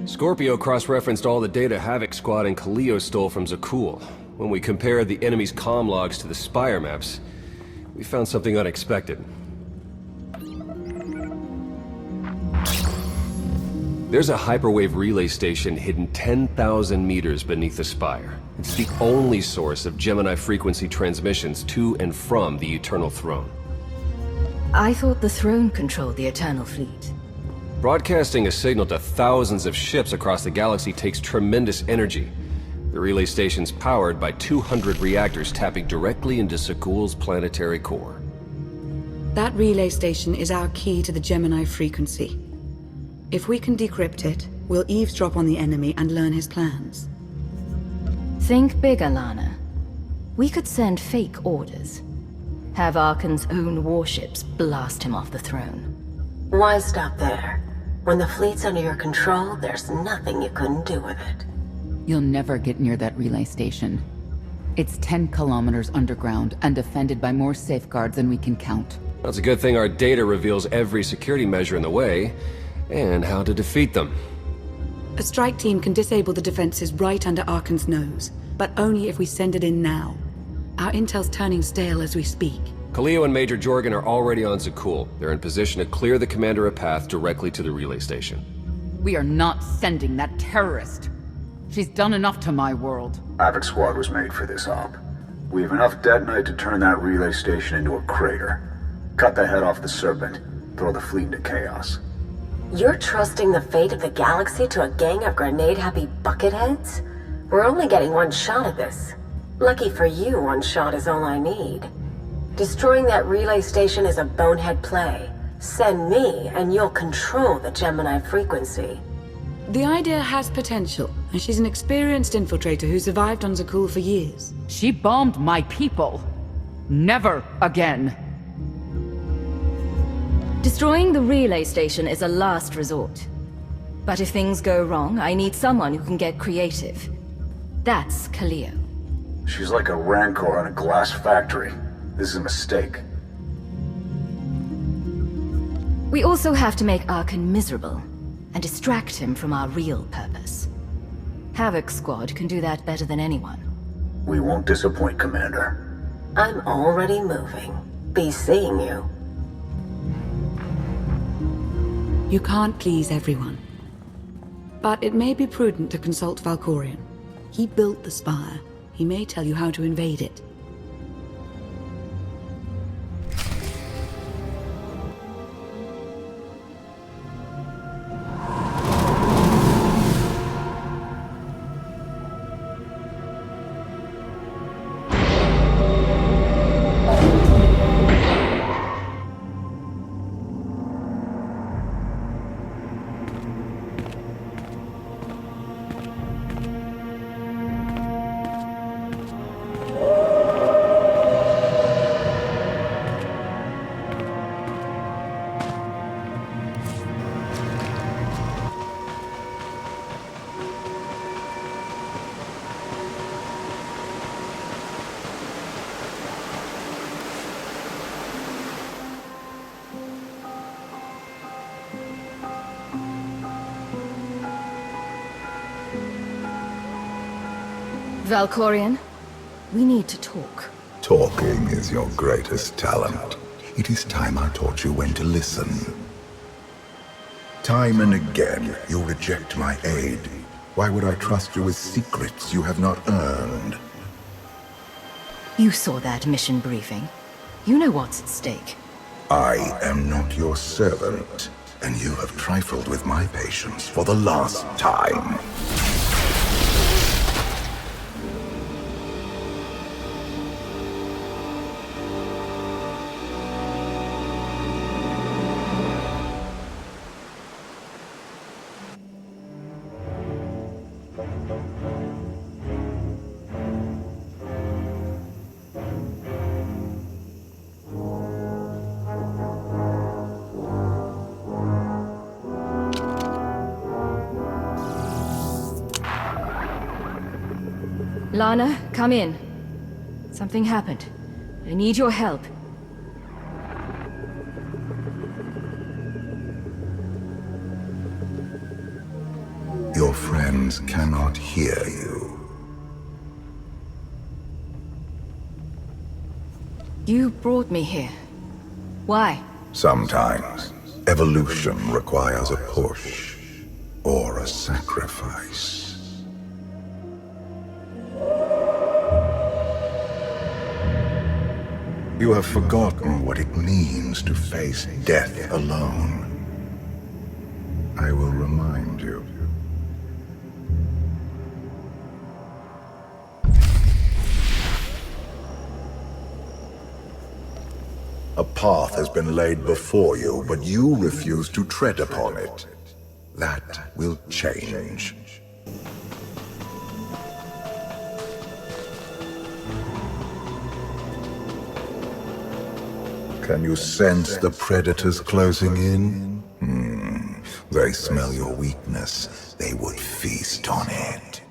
Scorpio cross-referenced all the data Havoc Squad and Kaleo stole from Zakul. When we compared the enemy's comm logs to the Spire maps, we found something unexpected. There's a hyperwave relay station hidden 10,000 meters beneath the Spire. It's the only source of Gemini frequency transmissions to and from the Eternal Throne. I thought the throne controlled the Eternal Fleet. Broadcasting a signal to thousands of ships across the galaxy takes tremendous energy. The relay station's powered by 200 reactors tapping directly into Zakul's planetary core. That relay station is our key to the Gemini frequency. If we can decrypt it, we'll eavesdrop on the enemy and learn his plans. Think bigger, Lana. We could send fake orders. Have Arkan's own warships blast him off the throne. Why stop there? When the fleet's under your control, there's nothing you couldn't do with it. You'll never get near that relay station. It's 10 kilometers underground and defended by more safeguards than we can count. Well, it's a good thing our data reveals every security measure in the way, and how to defeat them. A strike team can disable the defenses right under Arkan's nose, but only if we send it in now. Our intel's turning stale as we speak. Kaleo and Major Jorgen are already on Zakul. They're in position to clear the commander a path directly to the relay station. We are not sending that terrorist. She's done enough to my world. Havoc Squad was made for this op. We have enough detonite to turn that relay station into a crater. Cut the head off the Serpent. Throw the fleet into chaos. You're trusting the fate of the galaxy to a gang of grenade-happy bucketheads? We're only getting one shot at this. Lucky for you, one shot is all I need. Destroying that relay station is a bonehead play. Send me, and you'll control the Gemini frequency. The idea has potential, and she's an experienced infiltrator who survived on Zakul for years. She bombed my people. Never again. Destroying the relay station is a last resort. But if things go wrong, I need someone who can get creative. That's Kaleo. She's like a rancor in a glass factory. This is a mistake. We also have to make Arkan miserable, and distract him from our real purpose. Havoc Squad can do that better than anyone. We won't disappoint, Commander. I'm already moving. Be seeing you. You can't please everyone. But it may be prudent to consult Valkorion. He built the Spire. He may tell you how to invade it. Valkorion, we need to talk. Talking is your greatest talent. It is time I taught you when to listen. Time and again, you reject my aid. Why would I trust you with secrets you have not earned? You saw that mission briefing. You know what's at stake. I am not your servant, and you have trifled with my patience for the last time. Lana, come in. Something happened. I need your help. your friends cannot hear you. You brought me here. Why? Sometimes, evolution requires a push, or a sacrifice. You have forgotten what it means to face death alone. I will remind you. A path has been laid before you, but you refuse to tread upon it. That will change. Can you sense the predators closing in? They smell your weakness. They would feast on it.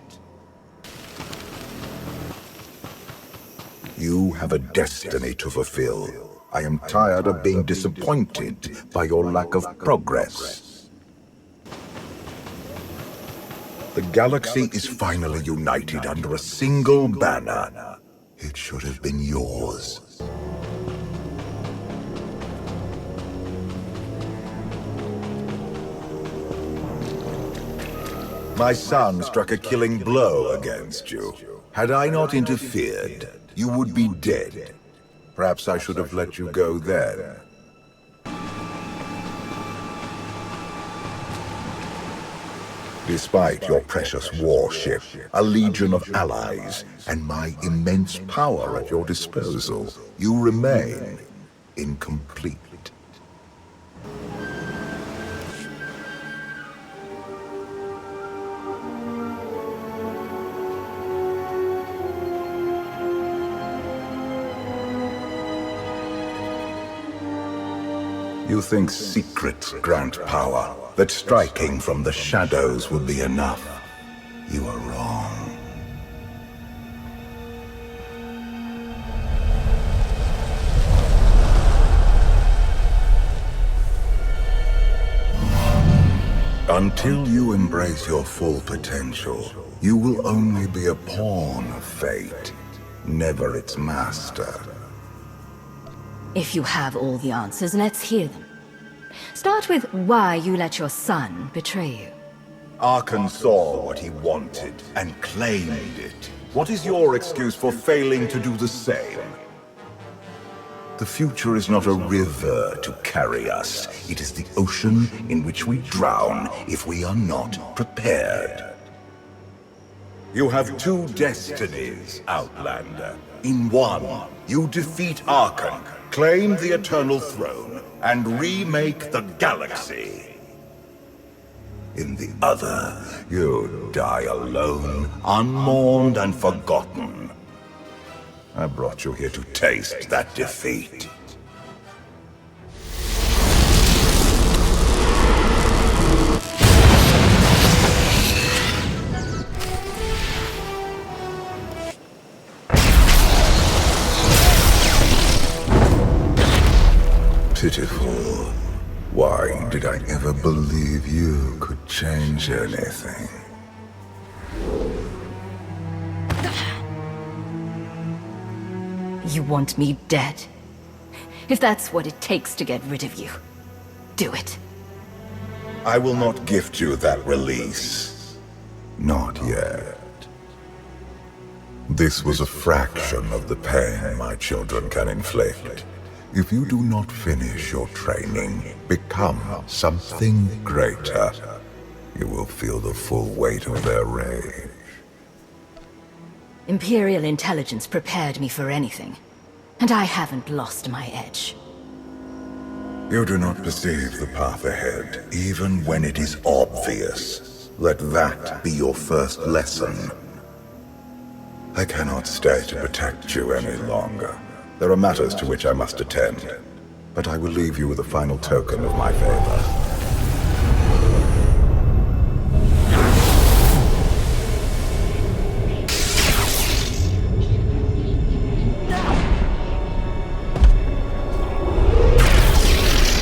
You have a destiny to fulfill. I am tired of being disappointed by your lack of progress. The galaxy is finally united under a single banner. It should have been yours. My son struck a killing blow against you. Had I not interfered, you would be dead. Perhaps I should have let you go then. Despite your precious warship, a legion of allies, and my immense power at your disposal, you remain incomplete. You think secrets grant power, that striking from the shadows will be enough. You are wrong. Until you embrace your full potential, you will only be a pawn of fate, never its master. If you have all the answers, let's hear them. Start with why you let your son betray you. Arkan saw what he wanted and claimed it. What is your excuse for failing to do the same? The future is not a river to carry us. It is the ocean in which we drown if we are not prepared. You have two destinies, Outlander. In one, you defeat Arkan, claim the Eternal Throne, and remake the galaxy. In the other, you die alone, unmourned and forgotten. I brought you here to taste that defeat. Pitiful. Why did I ever believe you could change anything? You want me dead? If that's what it takes to get rid of you, do it. I will not gift you that release. Not yet. This was a fraction of the pain my children can inflict. If you do not finish your training, become something greater, you will feel the full weight of their rage. Imperial intelligence prepared me for anything, and I haven't lost my edge. You do not perceive the path ahead, even when it is obvious. Let that be your first lesson. I cannot stay to protect you any longer. There are matters to which I must attend, but I will leave you with a final token of my favor.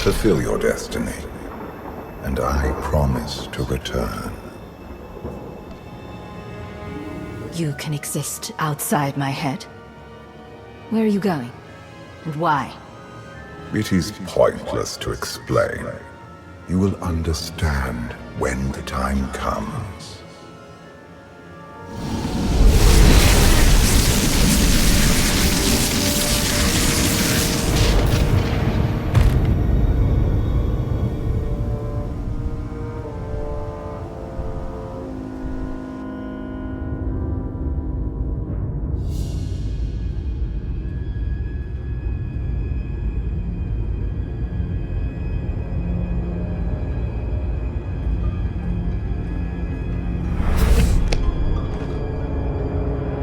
Fulfill your destiny, and I promise to return. you can exist outside my head? Where are you going? And why? It is pointless to explain. You will understand when the time comes.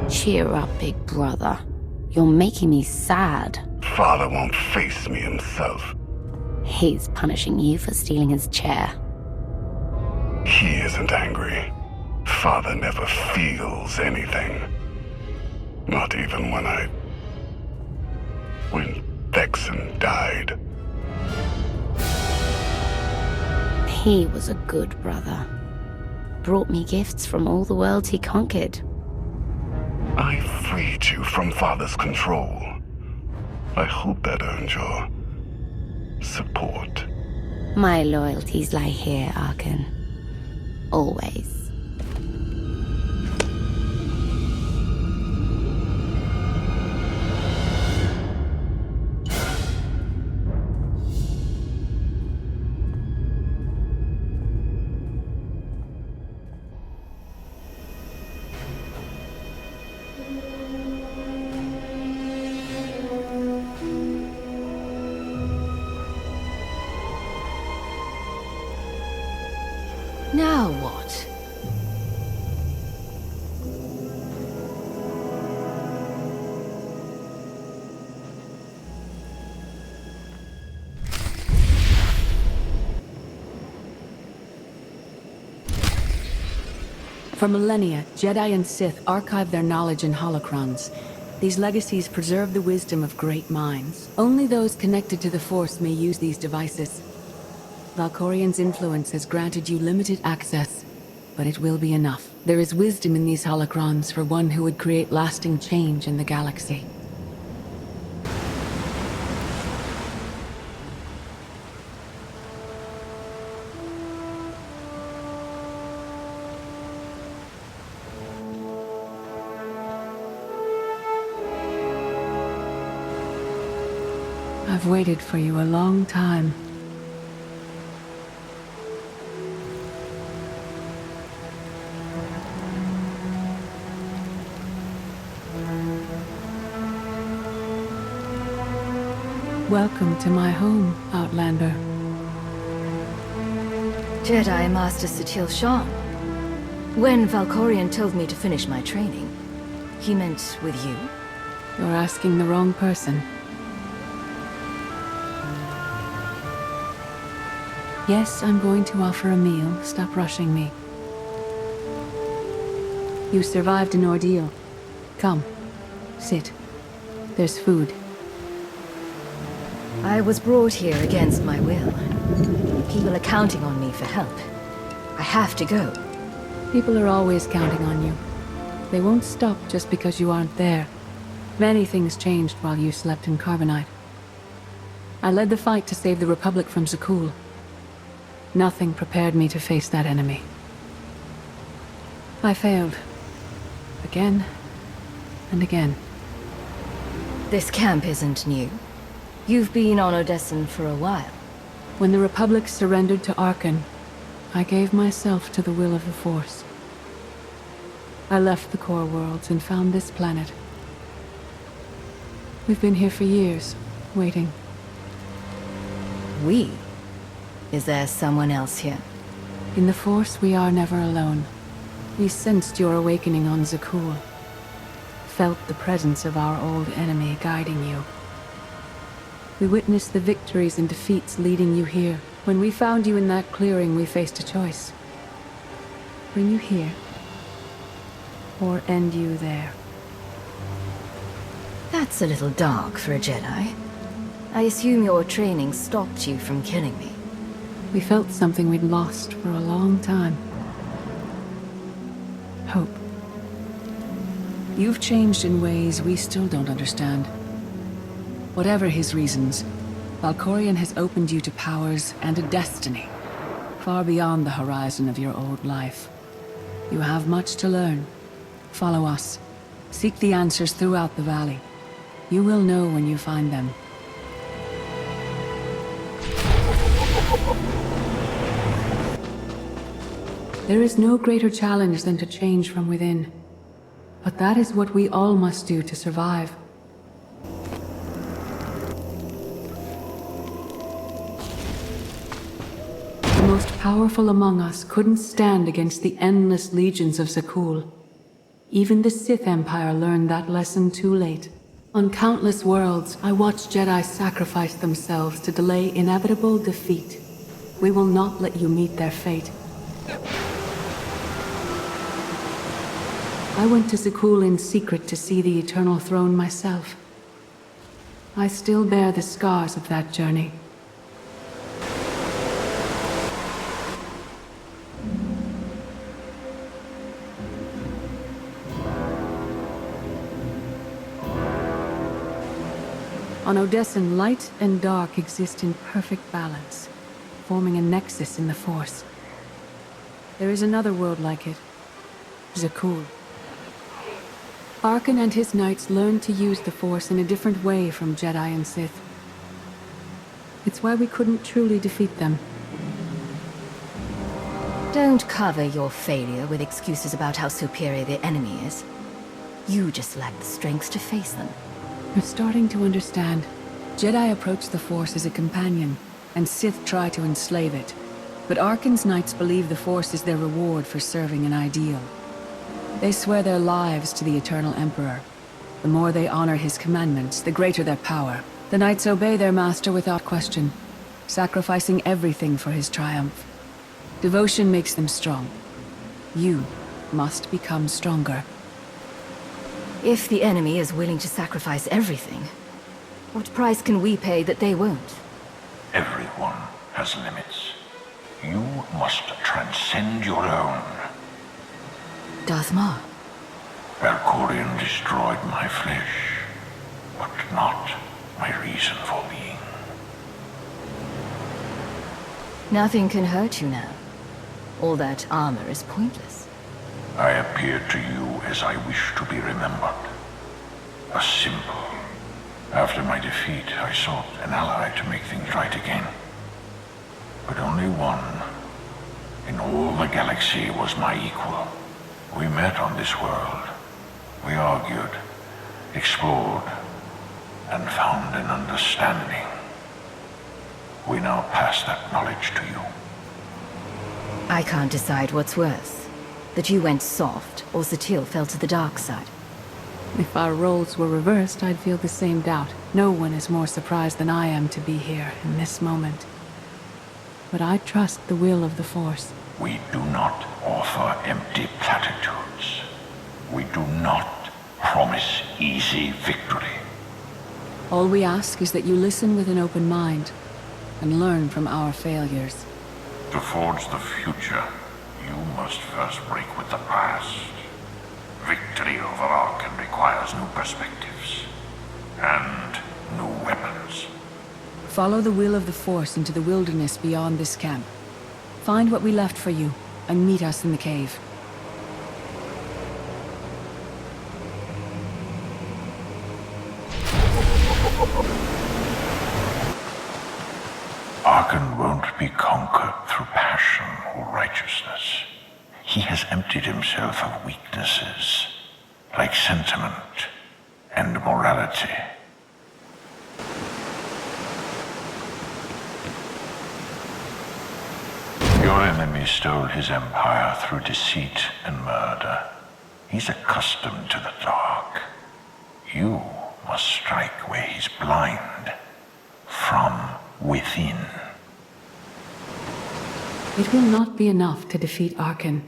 Cheer up, big brother. You're making me sad. Father won't face me himself. He's punishing you for stealing his chair. He isn't angry. Father never feels anything. Not even when Vexen died. He was a good brother. Brought me gifts from all the worlds he conquered. I freed you from Father's control. I hope that earned your support. My loyalties lie here, Arkan. Always. Now what? For millennia, Jedi and Sith archived their knowledge in holocrons. These legacies preserve the wisdom of great minds. Only those connected to the Force may use these devices. Valkorian's influence has granted you limited access, but it will be enough. There is wisdom in these holocrons for one who would create lasting change in the galaxy. I've waited for you a long time. Welcome to my home, Outlander. Jedi Master Satil Shan. When Valkorian told me to finish my training, he meant with you? You're asking the wrong person. Yes, I'm going to offer a meal. Stop rushing me. You survived an ordeal. Come, sit. There's food. I was brought here against my will. People are counting on me for help. I have to go. People are always counting on you. They won't stop just because you aren't there. Many things changed while you slept in Carbonite. I led the fight to save the Republic from Zakul. Nothing prepared me to face that enemy. I failed. Again and again. This camp isn't new. You've been on Odessen for a while. When the Republic surrendered to Arkan, I gave myself to the will of the Force. I left the core worlds and found this planet. We've been here for years, waiting. We? Is there someone else here? In the Force, we are never alone. We sensed your awakening on Zakul. Felt the presence of our old enemy guiding you. We witnessed the victories and defeats leading you here. When we found you in that clearing, we faced a choice. Bring you here, or end you there. That's a little dark for a Jedi. I assume your training stopped you from killing me. We felt something we'd lost for a long time. Hope. You've changed in ways we still don't understand. Whatever his reasons, Valkorion has opened you to powers and a destiny, far beyond the horizon of your old life. You have much to learn. Follow us. Seek the answers throughout the valley. You will know when you find them. There is no greater challenge than to change from within. But that is what we all must do to survive. The most powerful among us couldn't stand against the endless legions of Zakul. Even the Sith Empire learned that lesson too late. On countless worlds, I watched Jedi sacrifice themselves to delay inevitable defeat. We will not let you meet their fate. I went to Zakul in secret to see the Eternal Throne myself. I still bear the scars of that journey. On Odessen, light and dark exist in perfect balance, forming a nexus in the Force. There is another world like it, Zakul. Arkan and his knights learned to use the Force in a different way from Jedi and Sith. It's why we couldn't truly defeat them. Don't cover your failure with excuses about how superior the enemy is. You just lack the strength to face them. I'm starting to understand. Jedi approach the Force as a companion, and Sith try to enslave it. But Arkan's knights believe the Force is their reward for serving an ideal. They swear their lives to the Eternal Emperor. The more they honor his commandments, the greater their power. The knights obey their master without question, sacrificing everything for his triumph. Devotion makes them strong. You must become stronger. If the enemy is willing to sacrifice everything, what price can we pay that they won't? Everyone has limits. You must transcend your own. Darth Maul. Valkorion destroyed my flesh, but not my reason for being. Nothing can hurt you now. All that armor is pointless. I appeared to you as I wish to be remembered. A symbol. After my defeat, I sought an ally to make things right again. But only one in all the galaxy was my equal. We met on this world. We argued, explored, and found an understanding. We now pass that knowledge to you. I can't decide what's worse. That you went soft, or Satil fell to the dark side. If our roles were reversed, I'd feel the same doubt. No one is more surprised than I am to be here in this moment. But I trust the will of the Force. We do not offer empty platitudes. We do not promise easy victory. All we ask is that you listen with an open mind and learn from our failures. To forge the future, you must first break with the past. Victory over Arkan requires new perspectives and new weapons. Follow the will of the Force into the wilderness beyond this camp. Find what we left for you, and meet us in the cave. Arkan won't be conquered through passion or righteousness. He has emptied himself of weaknesses, like sentiment and morality. Your enemy stole his empire through deceit and murder. He's accustomed to the dark. You must strike where he's blind, from within. It will not be enough to defeat Arkan.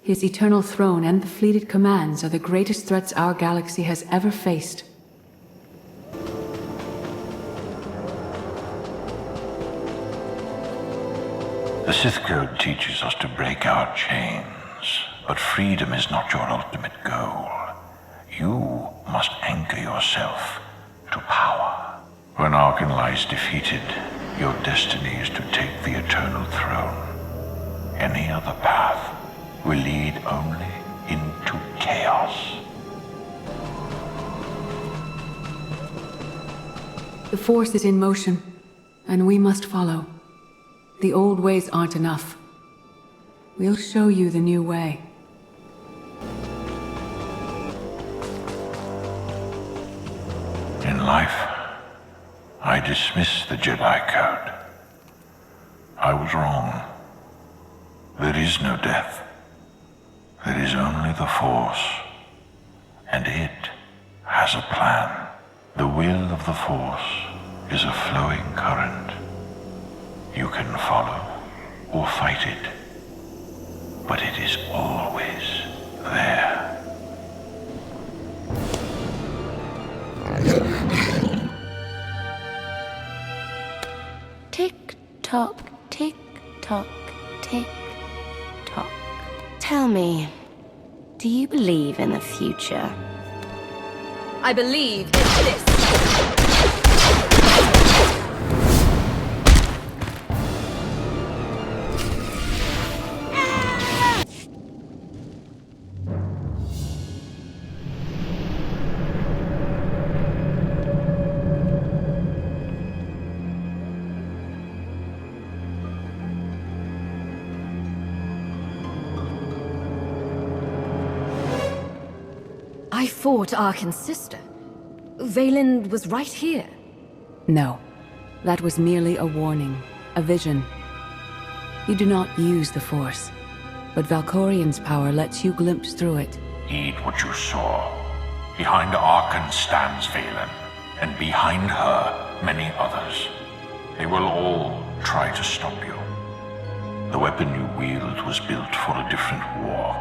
His eternal throne and the fleeted commands are the greatest threats our galaxy has ever faced. The Sith Code teaches us to break our chains, but freedom is not your ultimate goal. You must anchor yourself to power. When Arkan lies defeated, your destiny is to take the Eternal Throne. Any other path will lead only into chaos. The Force is in motion, and we must follow. The old ways aren't enough. We'll show you the new way. In life, I dismiss the Jedi Code. I was wrong. There is no death. There is only the Force. And it has a plan. The will of the Force is a flowing current. You can follow or fight it, but it is always there. Tick tock, tick tock, tick tock. Tell me, do you believe in the future? I believe in this. I fought Arkan's sister. Vaylin was right here. No, that was merely a warning, a vision. You do not use the Force, but Valkorian's power lets you glimpse through it. Heed what you saw. Behind Arkan stands Vaylin, and behind her, many others. They will all try to stop you. The weapon you wield was built for a different war,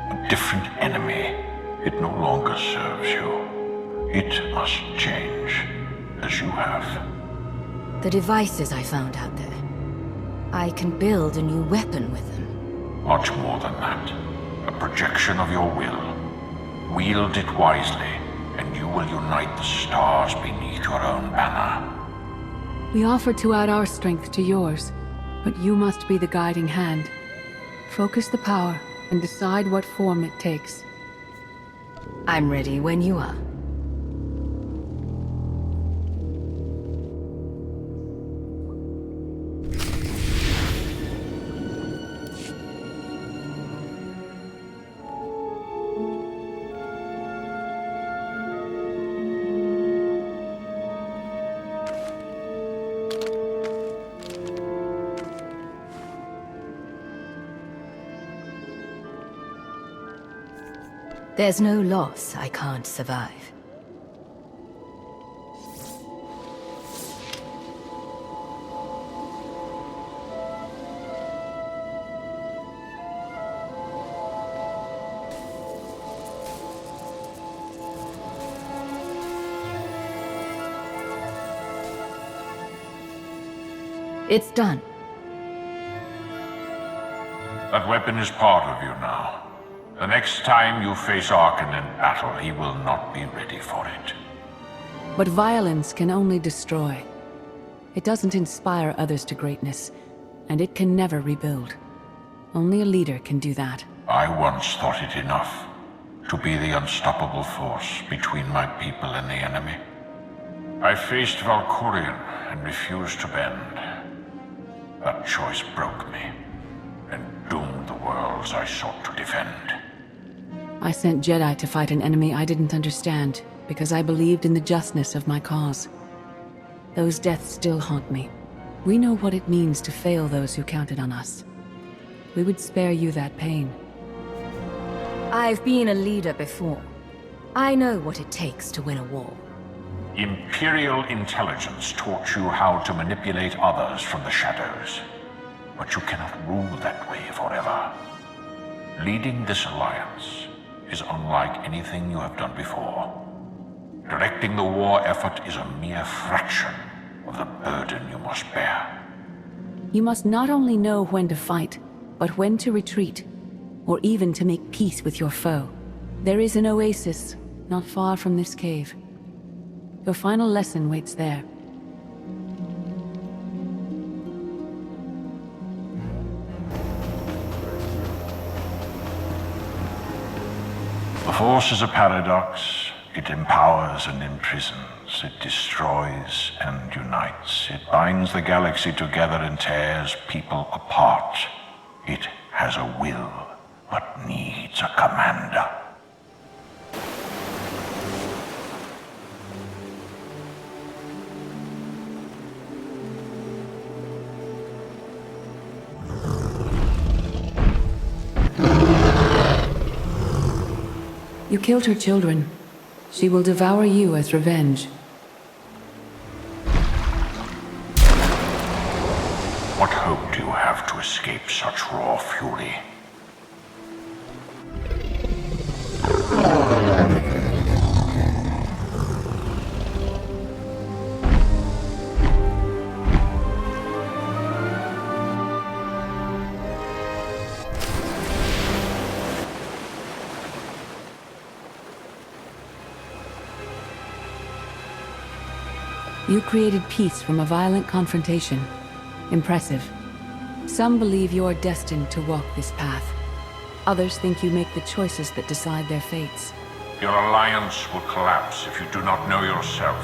a different enemy. It no longer serves you. It must change, as you have. The devices I found out there. I can build a new weapon with them. Much more than that. A projection of your will. Wield it wisely, and you will unite the stars beneath your own banner. We offer to add our strength to yours, but you must be the guiding hand. Focus the power and decide what form it takes. I'm ready when you are. There's no loss I can't survive. It's done. That weapon is part of you now. The next time you face Arkan in battle, he will not be ready for it. But violence can only destroy. It doesn't inspire others to greatness, and it can never rebuild. Only a leader can do that. I once thought it enough to be the unstoppable force between my people and the enemy. I faced Valkorian and refused to bend. That choice broke me and doomed the worlds I sought to defend. I sent Jedi to fight an enemy I didn't understand, because I believed in the justness of my cause. Those deaths still haunt me. We know what it means to fail those who counted on us. We would spare you that pain. I've been a leader before. I know what it takes to win a war. Imperial intelligence taught you how to manipulate others from the shadows. But you cannot rule that way forever. Leading this alliance is unlike anything you have done before. Directing the war effort is a mere fraction of the burden you must bear. You must not only know when to fight, but when to retreat, or even to make peace with your foe. There is an oasis, not far from this cave. Your final lesson waits there. The Force is a paradox. It empowers and imprisons. It destroys and unites. It binds the galaxy together and tears people apart. It has a will, but needs a commander. You killed her children. She will devour you as revenge. What hope do you have to escape such raw fury? You created peace from a violent confrontation. Impressive. Some believe you're destined to walk this path. Others think you make the choices that decide their fates. Your alliance will collapse if you do not know yourself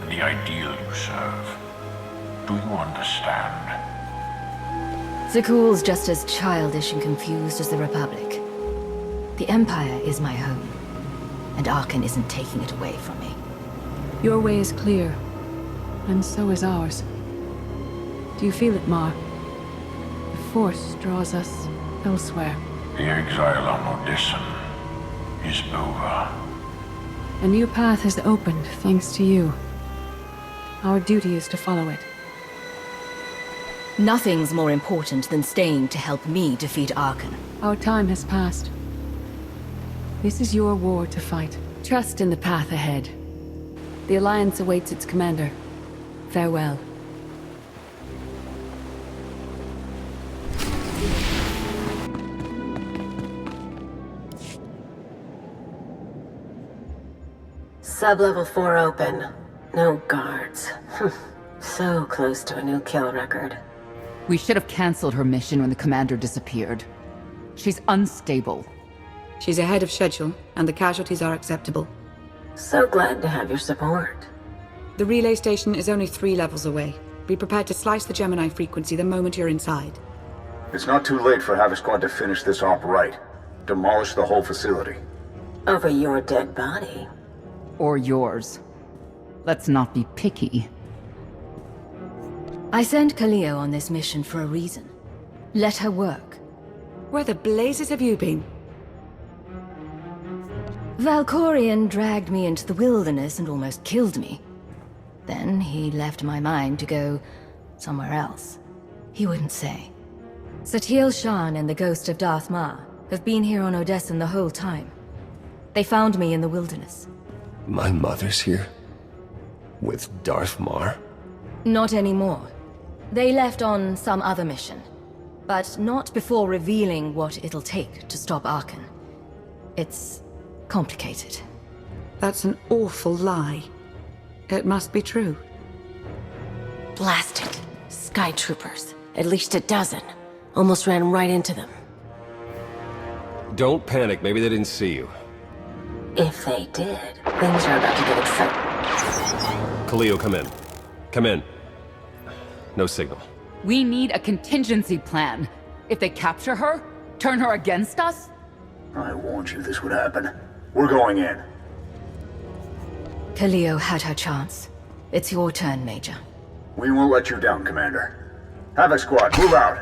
and the ideal you serve. Do you understand? Zakuul's just as childish and confused as the Republic. The Empire is my home, and Arkan isn't taking it away from me. Your way is clear, and so is ours. Do you feel it, Mar? The Force draws us elsewhere. The exile on Odyssean is over. A new path has opened thanks to you. Our duty is to follow it. Nothing's more important than staying to help me defeat Arkan. Our time has passed. This is your war to fight. Trust in the path ahead. The Alliance awaits its commander. Farewell. Sub-level 4 open. No guards. So close to a new kill record. We should have canceled her mission when the commander disappeared. She's unstable. She's ahead of schedule, and the casualties are acceptable. So glad to have your support. The relay station is only 3 levels away. Be prepared to slice the Gemini frequency the moment you're inside. It's not too late for Havoc Squad to finish this op right. Demolish the whole facility. Over your dead body. Or yours. Let's not be picky. I sent Kaleo on this mission for a reason. Let her work. Where the blazes have you been? Valkorion dragged me into the wilderness and almost killed me. Then he left my mind to go somewhere else. He wouldn't say. Satil Shan and the ghost of Darth Ma have been here on Odyssean the whole time. They found me in the wilderness. My mother's here? With Darth Mar? Not anymore. They left on some other mission. But not before revealing what it'll take to stop Arkan. It's complicated. That's an awful lie. It must be true. Blast it. Sky troopers. At least a dozen. Almost ran right into them. Don't panic, maybe they didn't see you. If they did, things are about to get exciting. Kaleo, come in. Come in. No signal. We need a contingency plan. If they capture her, turn her against us? I warned you this would happen. We're going in. Kaleo had her chance. It's your turn, Major. We won't let you down, Commander. Havoc Squad, move out!